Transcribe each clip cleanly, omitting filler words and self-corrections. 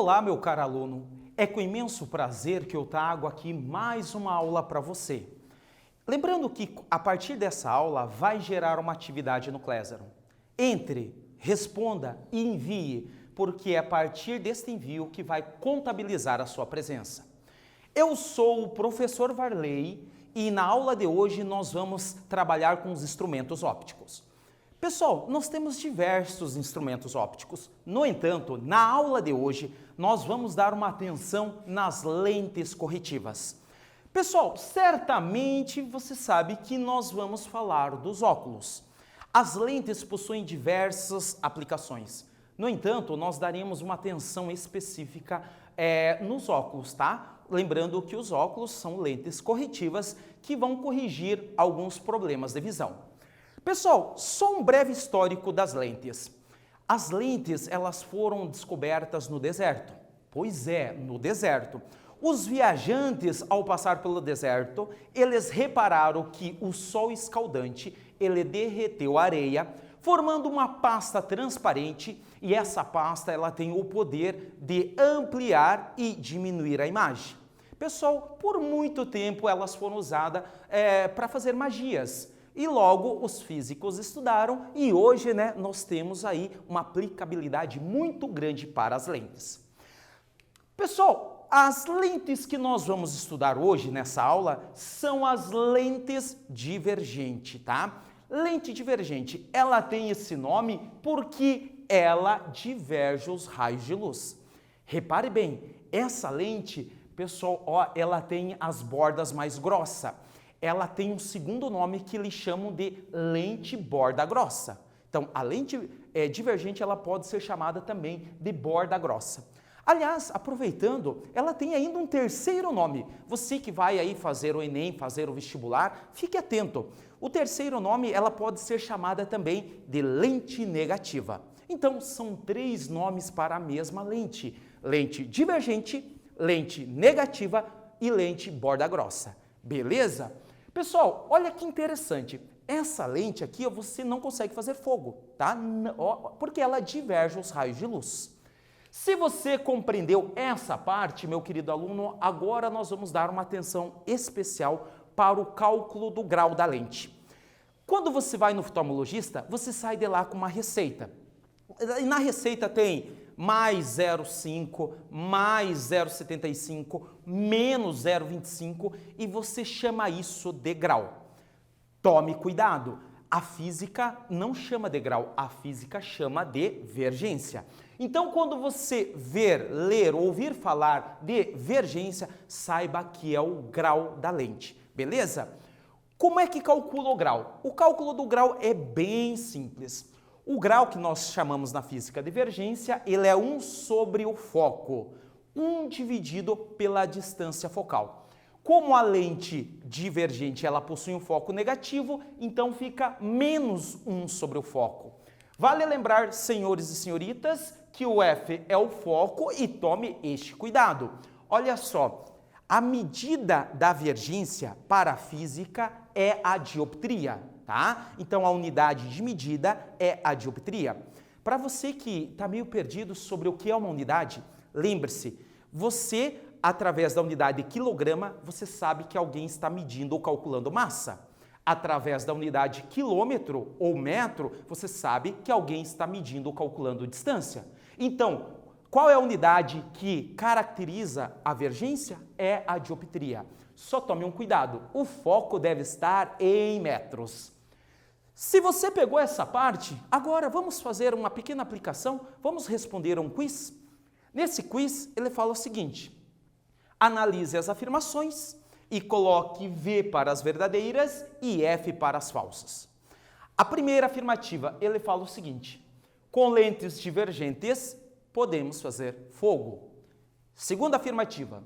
Olá, meu caro aluno. É com imenso prazer que eu trago aqui mais uma aula para você. Lembrando que a partir dessa aula vai gerar uma atividade no Classroom. Entre, responda e envie, porque é a partir deste envio que vai contabilizar a sua presença. Eu sou o professor Varley e na aula de hoje nós vamos trabalhar com os instrumentos ópticos. Pessoal, nós temos diversos instrumentos ópticos. No entanto, na aula de hoje, nós vamos dar uma atenção nas lentes corretivas. Pessoal, certamente você sabe que nós vamos falar dos óculos. As lentes possuem diversas aplicações. No entanto, nós daremos uma atenção específica nos óculos, tá? Lembrando que os óculos são lentes corretivas que vão corrigir alguns problemas de visão. Pessoal, só um breve histórico das lentes. As lentes, elas foram descobertas no deserto. Pois é, no deserto. Os viajantes, ao passar pelo deserto, eles repararam que o sol escaldante, ele derreteu a areia, formando uma pasta transparente, e essa pasta, ela tem o poder de ampliar e diminuir a imagem. Pessoal, por muito tempo elas foram usadas para fazer magias. E logo os físicos estudaram e hoje nós temos aí uma aplicabilidade muito grande para as lentes. Pessoal, as lentes que nós vamos estudar hoje nessa aula são as lentes divergentes, tá? Lente divergente, ela tem esse nome porque ela diverge os raios de luz. Repare bem, essa lente, pessoal, ó, ela tem as bordas mais grossas. Ela tem um segundo nome que eles chamam de lente borda grossa. Então, a lente divergente, ela pode ser chamada também de borda grossa. Aliás, aproveitando, ela tem ainda um terceiro nome. Você que vai aí fazer o Enem, fazer o vestibular, fique atento. O terceiro nome, ela pode ser chamada também de lente negativa. Então, são três nomes para a mesma lente. Lente divergente, lente negativa e lente borda grossa. Beleza? Pessoal, olha que interessante. Essa lente aqui você não consegue fazer fogo, tá? Porque ela diverge os raios de luz. Se você compreendeu essa parte, meu querido aluno, agora nós vamos dar uma atenção especial para o cálculo do grau da lente. Quando você vai no oftalmologista, você sai de lá com uma receita. E na receita tem mais 0,5, mais 0,75, menos 0,25 e você chama isso de grau. Tome cuidado, a física não chama de grau, a física chama de vergência. Então, quando você ver, ler, ouvir falar de vergência, saiba que é o grau da lente, beleza? Como é que calcula o grau? O cálculo do grau é bem simples. O grau que nós chamamos na física de divergência, ele é 1 sobre o foco, 1 dividido pela distância focal. Como a lente divergente ela possui um foco negativo, então fica menos 1 sobre o foco. Vale lembrar, senhores e senhoritas, que o F é o foco e tome este cuidado. Olha só, a medida da divergência para a física é a dioptria. Tá? Então, a unidade de medida é a dioptria. Para você que está meio perdido sobre o que é uma unidade, lembre-se, você, através da unidade quilograma, você sabe que alguém está medindo ou calculando massa. Através da unidade quilômetro ou metro, você sabe que alguém está medindo ou calculando distância. Então, qual é a unidade que caracteriza a vergência? É a dioptria. Só tome um cuidado, o foco deve estar em metros. Se você pegou essa parte, agora vamos fazer uma pequena aplicação, vamos responder a um quiz. Nesse quiz, ele fala o seguinte: analise as afirmações e coloque V para as verdadeiras e F para as falsas. A primeira afirmativa, ele fala o seguinte: com lentes divergentes, podemos fazer fogo. Segunda afirmativa,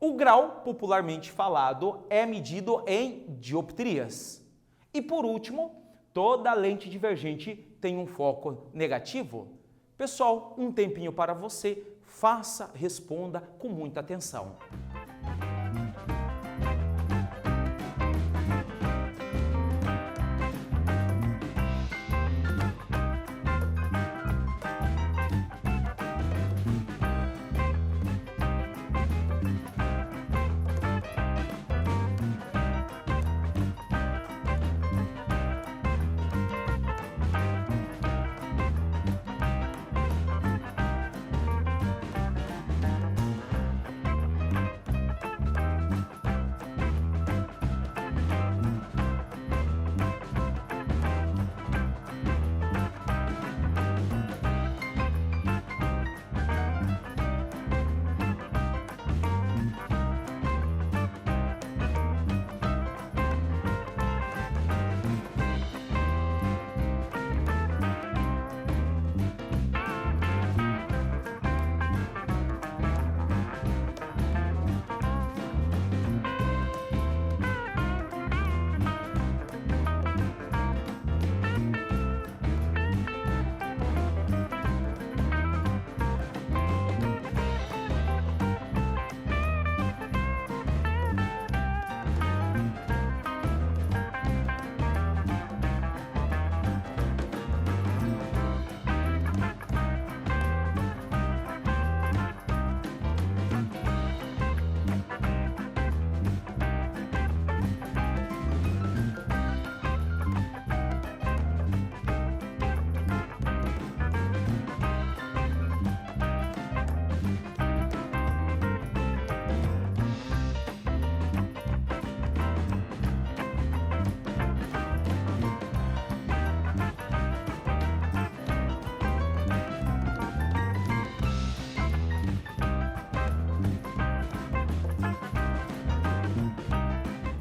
o grau, popularmente falado, é medido em dioptrias. E por último, toda lente divergente tem um foco negativo? Pessoal, um tempinho para você, faça, responda com muita atenção.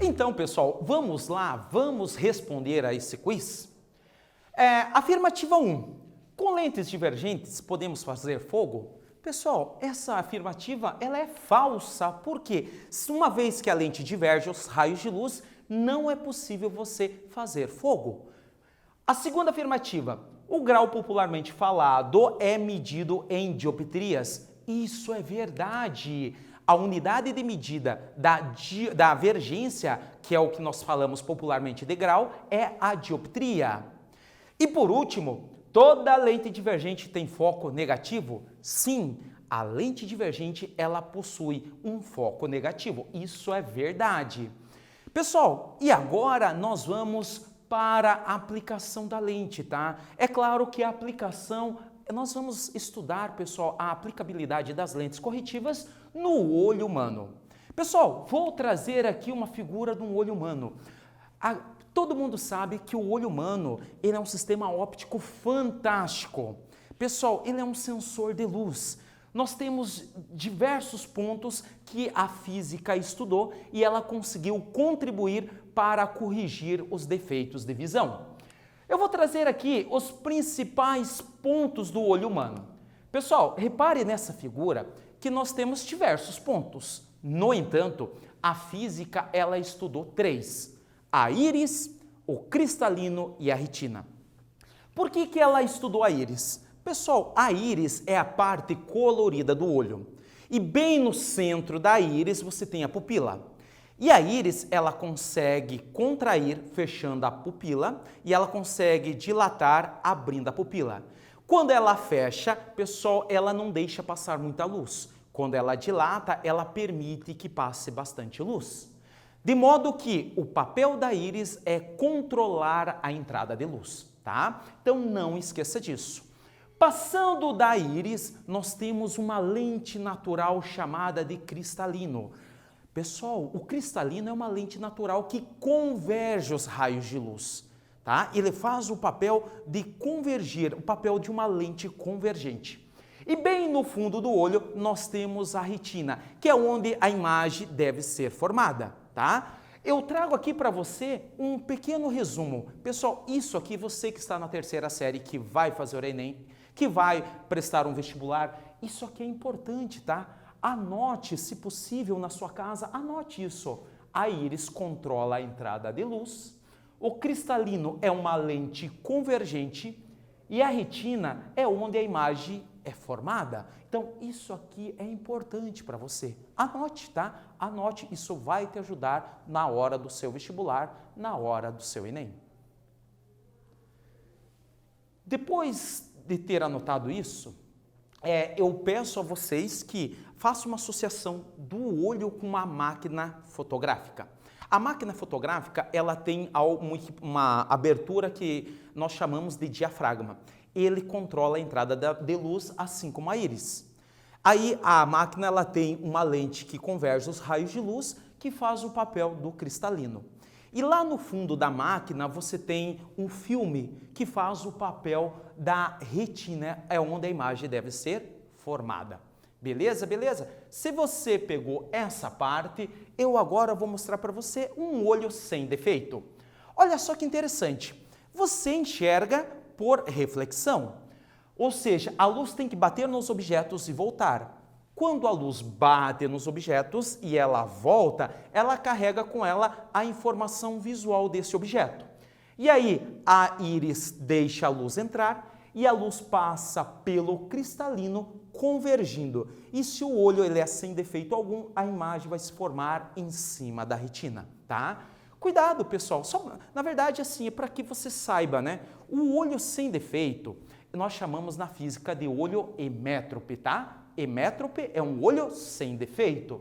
Então, pessoal, vamos lá, vamos responder a esse quiz? Afirmativa 1. Com lentes divergentes podemos fazer fogo? Pessoal, essa afirmativa ela é falsa, porque uma vez que a lente diverge os raios de luz, não é possível você fazer fogo. A segunda afirmativa, o grau popularmente falado é medido em dioptrias. Isso é verdade. A unidade de medida da avergência, que é o que nós falamos popularmente de grau, é a dioptria. E por último, toda lente divergente tem foco negativo? Sim, a lente divergente ela possui um foco negativo. Isso é verdade. Pessoal, e agora nós vamos para a aplicação da lente, tá? É claro que a aplicação, nós vamos estudar, pessoal, a aplicabilidade das lentes corretivas no olho humano. Pessoal, vou trazer aqui uma figura de um olho humano. Todo mundo sabe que o olho humano ele é um sistema óptico fantástico. Pessoal, ele é um sensor de luz. Nós temos diversos pontos que a física estudou e ela conseguiu contribuir para corrigir os defeitos de visão. Eu vou trazer aqui os principais pontos do olho humano. Pessoal, repare nessa figura que nós temos diversos pontos. No entanto, a física ela estudou 3. A íris, o cristalino e a retina. Por que ela estudou a íris? Pessoal, a íris é a parte colorida do olho. E bem no centro da íris você tem a pupila. E a íris, ela consegue contrair fechando a pupila e ela consegue dilatar abrindo a pupila. Quando ela fecha, pessoal, ela não deixa passar muita luz. Quando ela dilata, ela permite que passe bastante luz. De modo que o papel da íris é controlar a entrada de luz, tá? Então não esqueça disso. Passando da íris, nós temos uma lente natural chamada de cristalino. Pessoal, o cristalino é uma lente natural que converge os raios de luz, tá? Ele faz o papel de convergir, o papel de uma lente convergente. E bem no fundo do olho, nós temos a retina, que é onde a imagem deve ser formada, tá? Eu trago aqui para você um pequeno resumo. Pessoal, isso aqui, você que está na terceira série, que vai fazer o Enem, que vai prestar um vestibular, isso aqui é importante, tá? Anote, se possível, na sua casa, anote isso. A íris controla a entrada de luz, o cristalino é uma lente convergente e a retina é onde a imagem é formada. Então, isso aqui é importante para você. Anote, tá? Anote, isso vai te ajudar na hora do seu vestibular, na hora do seu Enem. Depois de ter anotado isso, eu peço a vocês que façam uma associação do olho com uma máquina fotográfica. A máquina fotográfica, ela tem uma abertura que nós chamamos de diafragma. Ele controla a entrada de luz, assim como a íris. Aí a máquina ela tem uma lente que converge os raios de luz, que faz o papel do cristalino. E lá no fundo da máquina você tem um filme que faz o papel da retina, é onde a imagem deve ser formada. Beleza? Beleza? Se você pegou essa parte, eu agora vou mostrar para você um olho sem defeito. Olha só que interessante. Você enxerga por reflexão, ou seja, a luz tem que bater nos objetos e voltar. Quando a luz bate nos objetos e ela volta, ela carrega com ela a informação visual desse objeto. E aí a íris deixa a luz entrar e a luz passa pelo cristalino convergindo. E se o olho ele é sem defeito algum, a imagem vai se formar em cima da retina, tá? Cuidado, pessoal. Na verdade, assim, é para que você saiba, né? O olho sem defeito, nós chamamos na física de olho emétrope, tá? Emétrope é um olho sem defeito.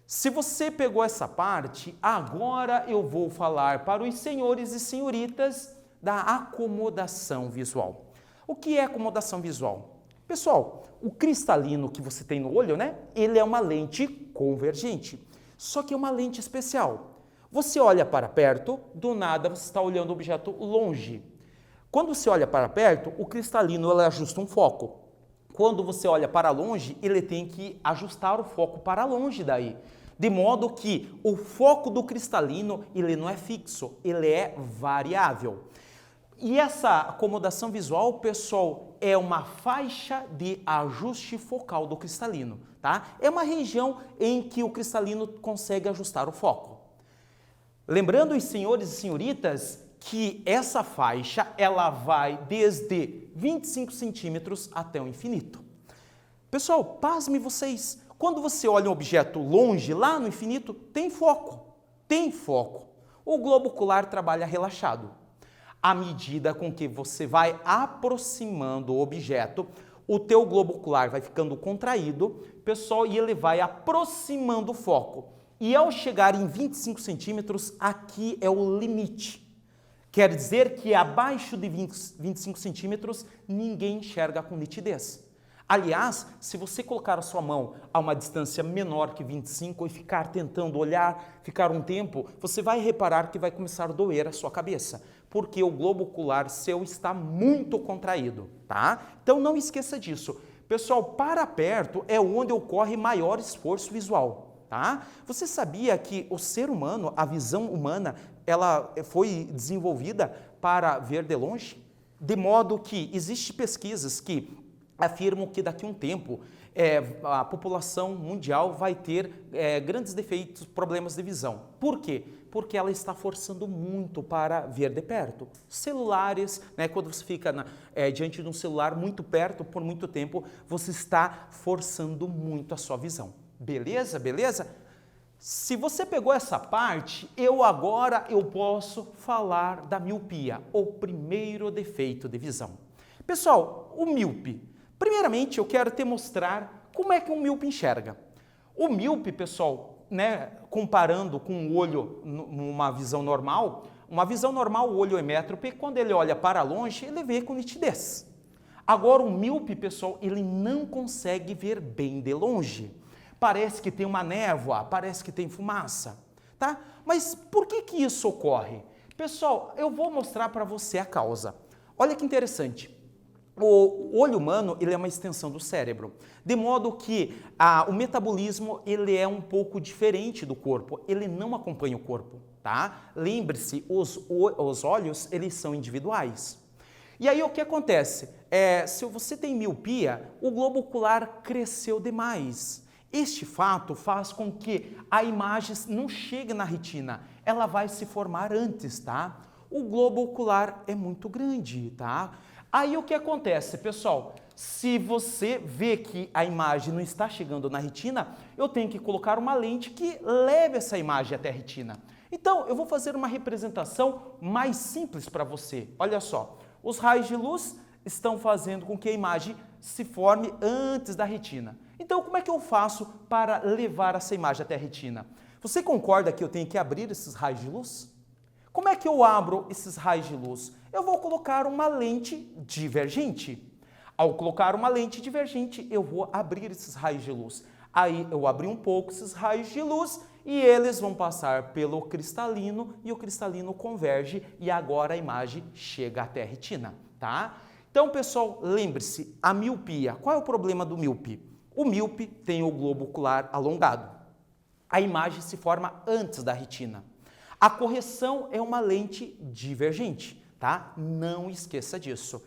Se você pegou essa parte, agora eu vou falar para os senhores e senhoritas da acomodação visual. O que é acomodação visual? Pessoal, o cristalino que você tem no olho, né? Ele é uma lente convergente, só que é uma lente especial. Você olha para perto, do nada você está olhando o objeto longe. Quando você olha para perto, o cristalino ele ajusta um foco. Quando você olha para longe, ele tem que ajustar o foco para longe daí. de modo que o foco do cristalino ele não é fixo, ele é variável. E essa acomodação visual, pessoal, é uma faixa de ajuste focal do cristalino, tá? É uma região em que o cristalino consegue ajustar o foco. Lembrando os senhores e senhoritas que essa faixa ela vai desde 25 centímetros até o infinito. Pessoal, pasme vocês, quando você olha um objeto longe, lá no infinito, tem foco, tem foco. O globo ocular trabalha relaxado. À medida com que você vai aproximando o objeto, o teu globo ocular vai ficando contraído, pessoal, e ele vai aproximando o foco. E ao chegar em 25 centímetros, aqui é o limite. Quer dizer que abaixo de 25 centímetros, ninguém enxerga com nitidez. Aliás, se você colocar a sua mão a uma distância menor que 25 e ficar tentando olhar, ficar um tempo, você vai reparar que vai começar a doer a sua cabeça, porque o globo ocular seu está muito contraído, tá? Então não esqueça disso. Pessoal, para perto é onde ocorre maior esforço visual, tá? Você sabia que o ser humano, a visão humana, ela foi desenvolvida para ver de longe? De modo que existem pesquisas que afirmam que daqui a um tempo a população mundial vai ter grandes defeitos, problemas de visão. Por quê? Porque ela está forçando muito para ver de perto. Celulares, né, quando você fica diante de um celular muito perto por muito tempo, você está forçando muito a sua visão. Beleza? Beleza? Se você pegou essa parte, agora eu posso falar da miopia, o primeiro defeito de visão. Pessoal, o míope. Primeiramente, eu quero te mostrar como é que um míope enxerga. O míope, pessoal, né, comparando com o olho numa visão normal, o olho é métrope, quando ele olha para longe, ele vê com nitidez. Agora, o míope, pessoal, ele não consegue ver bem de longe. Parece que tem uma névoa, parece que tem fumaça, tá? Mas por que que isso ocorre? Pessoal, eu vou mostrar para você a causa. Olha que interessante. O olho humano ele é uma extensão do cérebro, de modo que o metabolismo ele é um pouco diferente do corpo, ele não acompanha o corpo, tá? Lembre-se, os olhos eles são individuais. E aí o que acontece? Se você tem miopia, o globo ocular cresceu demais. Este fato faz com que a imagem não chegue na retina, ela vai se formar antes, tá? O globo ocular é muito grande, tá? Aí o que acontece, pessoal? Se você vê que a imagem não está chegando na retina, eu tenho que colocar uma lente que leve essa imagem até a retina. Então, eu vou fazer uma representação mais simples para você. Olha só, os raios de luz estão fazendo com que a imagem se forme antes da retina. Então, como é que eu faço para levar essa imagem até a retina? Você concorda que eu tenho que abrir esses raios de luz? Como é que eu abro esses raios de luz? Eu vou colocar uma lente divergente. Ao colocar uma lente divergente, eu vou abrir esses raios de luz. Aí eu abri um pouco esses raios de luz e eles vão passar pelo cristalino e o cristalino converge e agora a imagem chega até a retina, tá? Então, pessoal, lembre-se, a miopia. Qual é o problema do míope? O míope tem o globo ocular alongado. A imagem se forma antes da retina. A correção é uma lente divergente, tá? Não esqueça disso.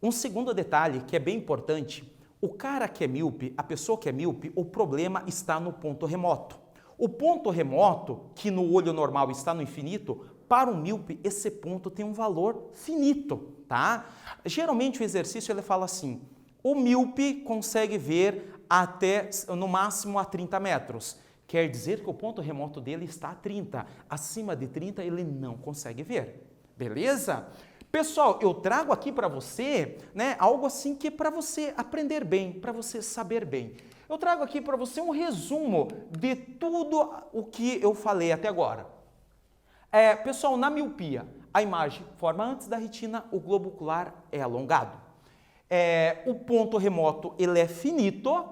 Um segundo detalhe que é bem importante, o cara que é míope, a pessoa que é míope, o problema está no ponto remoto. O ponto remoto, que no olho normal está no infinito, para o míope esse ponto tem um valor finito, tá? Geralmente o exercício ele fala assim, o míope consegue ver até no máximo a 30 metros. Quer dizer que o ponto remoto dele está a 30. Acima de 30 ele não consegue ver. Beleza? Pessoal, eu trago aqui para você, né, algo assim que é para você aprender bem, para você saber bem. Eu trago aqui para você um resumo de tudo o que eu falei até agora. Pessoal, na miopia, a imagem forma antes da retina, o globo ocular é alongado. O ponto remoto ele é finito.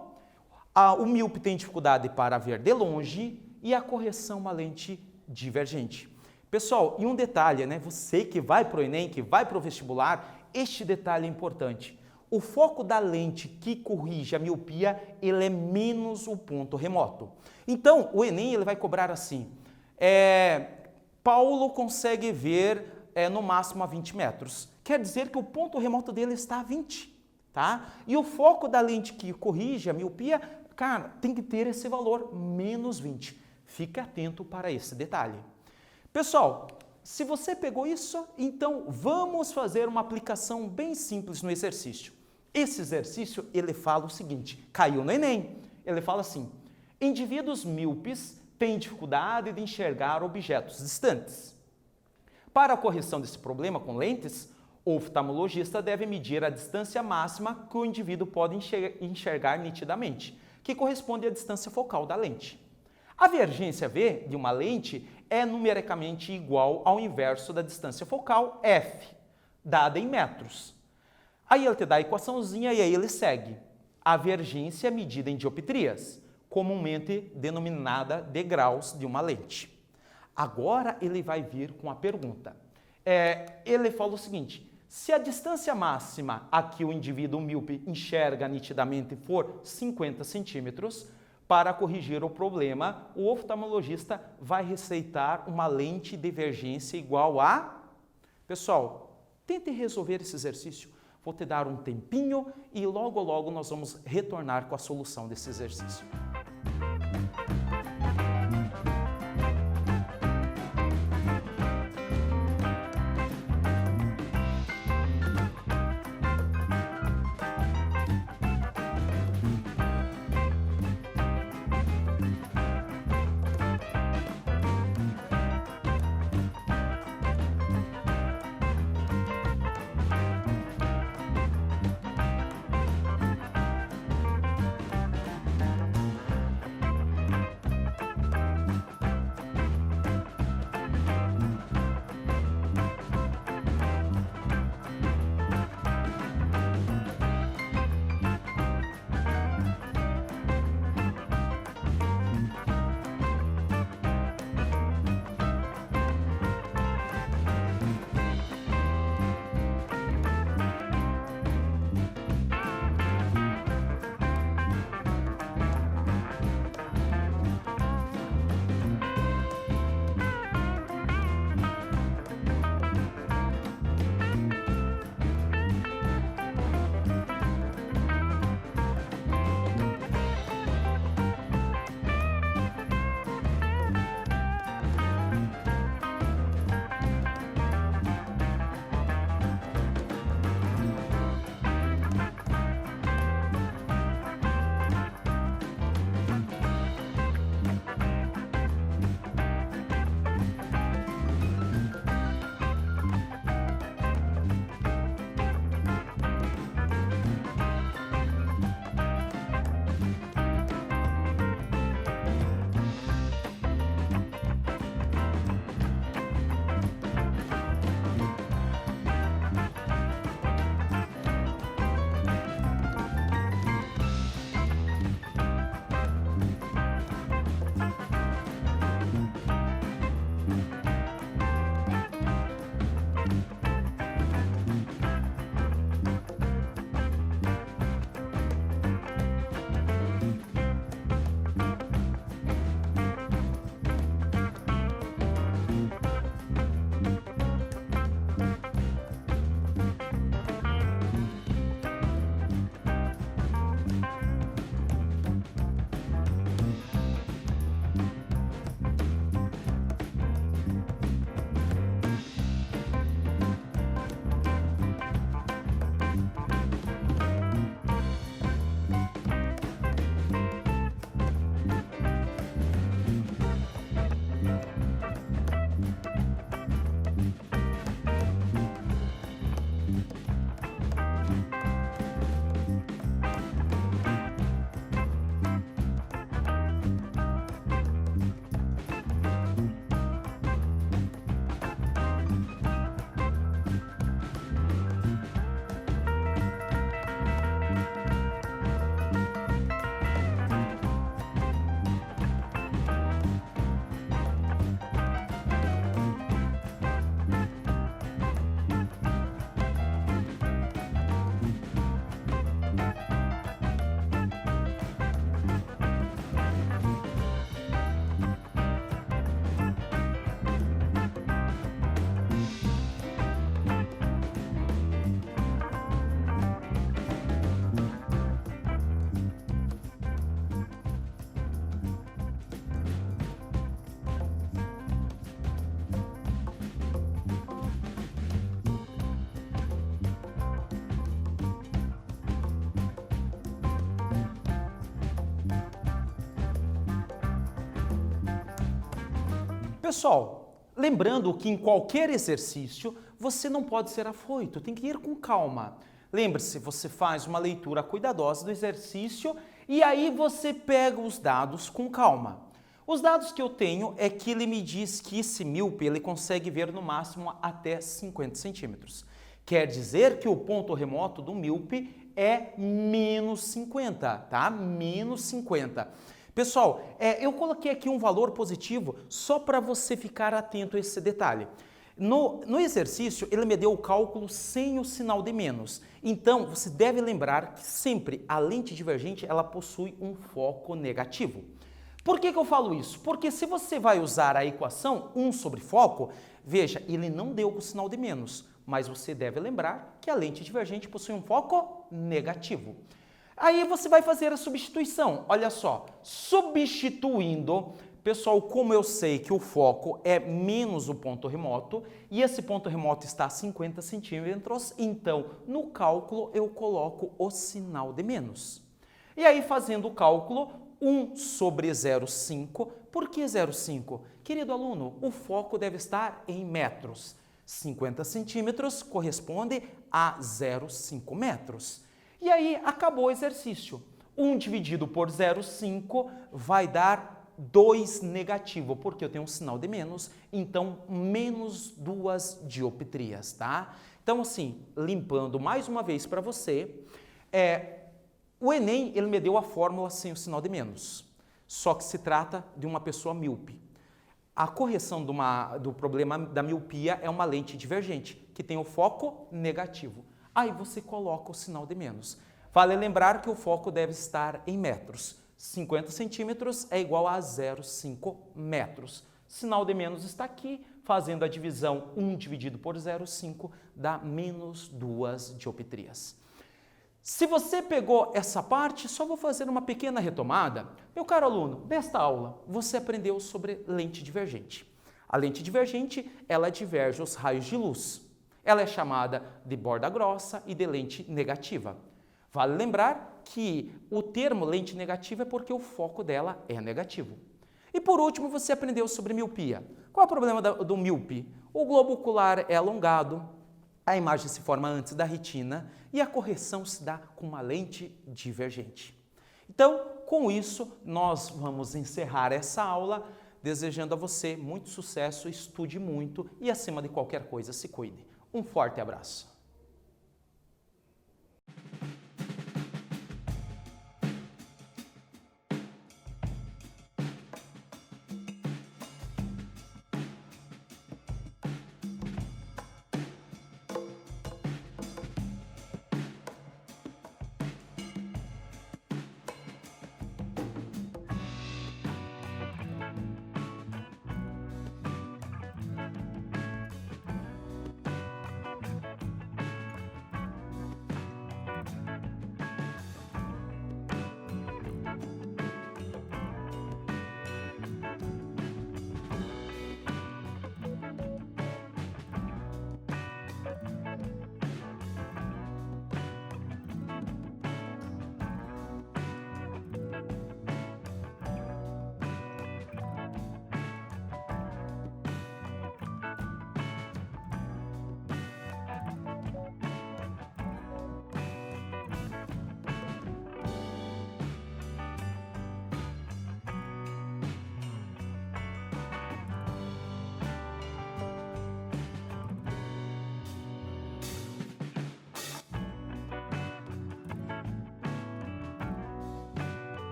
O míope tem dificuldade para ver de longe e a correção uma lente divergente. Pessoal, e um detalhe, né? Você que vai para o Enem, que vai para o vestibular, este detalhe é importante. o foco da lente que corrige a miopia, ele é menos o ponto remoto. Então, o Enem ele vai cobrar assim, Paulo consegue ver no máximo a 20 metros. Quer dizer que o ponto remoto dele está a 20, tá? E o foco da lente que corrige a miopia, cara, tem que ter esse valor, menos 20. Fique atento para esse detalhe. Pessoal, se você pegou isso, então vamos fazer uma aplicação bem simples no exercício. Esse exercício, ele fala o seguinte, caiu no Enem, ele fala assim, indivíduos míopes têm dificuldade de enxergar objetos distantes. Para a correção desse problema com lentes, o oftalmologista deve medir a distância máxima que o indivíduo pode enxergar nitidamente, que corresponde à distância focal da lente. A divergência V de uma lente é numericamente igual ao inverso da distância focal, f, dada em metros. Aí ele te dá a equaçãozinha e aí ele segue. A divergência é medida em dioptrias, comumente denominada de graus de uma lente. Agora ele vai vir com a pergunta. Ele fala o seguinte, se a distância máxima a que o indivíduo míope enxerga nitidamente for 50 centímetros, para corrigir o problema, o oftalmologista vai receitar uma lente de divergência igual a... Pessoal, tente resolver esse exercício. Vou te dar um tempinho e logo logo nós vamos retornar com a solução desse exercício. Pessoal, lembrando que em qualquer exercício você não pode ser afoito, tem que ir com calma. Lembre-se, você faz uma leitura cuidadosa do exercício e aí você pega os dados com calma. Os dados que eu tenho é que ele me diz que esse míope ele consegue ver no máximo até 50 centímetros. Quer dizer que o ponto remoto do míope é menos 50, tá? Menos 50. Pessoal, eu coloquei aqui um valor positivo só para você ficar atento a esse detalhe. No exercício, ele me deu o cálculo sem o sinal de menos. Então, você deve lembrar que sempre a lente divergente ela possui um foco negativo. Por que eu falo isso? Porque se você vai usar a equação 1 sobre foco, veja, ele não deu o sinal de menos, mas você deve lembrar que a lente divergente possui um foco negativo. Aí você vai fazer a substituição. Olha só, substituindo, pessoal, como eu sei que o foco é menos o ponto remoto e esse ponto remoto está a 50 centímetros, então no cálculo eu coloco o sinal de menos. E aí fazendo o cálculo, 1 sobre 0,5. Por que 0,5? Querido aluno, o foco deve estar em metros. 50 centímetros corresponde a 0,5 metros. E aí acabou o exercício. 1 dividido por 0,5 vai dar 2 negativo, porque eu tenho um sinal de menos, então menos 2 dioptrias, tá? Então assim, limpando mais uma vez para você, o Enem, ele me deu a fórmula sem o sinal de menos, só que se trata de uma pessoa míope. A correção do problema da miopia é uma lente divergente, que tem o foco negativo. Aí você coloca o sinal de menos. Vale lembrar que o foco deve estar em metros. 50 centímetros é igual a 0,5 metros. Sinal de menos está aqui, fazendo a divisão 1 dividido por 0,5 dá menos 2 dioptrias. Se você pegou essa parte, só vou fazer uma pequena retomada. Meu caro aluno, nesta aula você aprendeu sobre lente divergente. A lente divergente, ela diverge os raios de luz. Ela é chamada de borda grossa e de lente negativa. Vale lembrar que o termo lente negativa é porque o foco dela é negativo. E por último, você aprendeu sobre miopia. Qual é o problema do míope? O globo ocular é alongado, a imagem se forma antes da retina e a correção se dá com uma lente divergente. Então, com isso, nós vamos encerrar essa aula, desejando a você muito sucesso, estude muito e, acima de qualquer coisa, se cuide. Um forte abraço.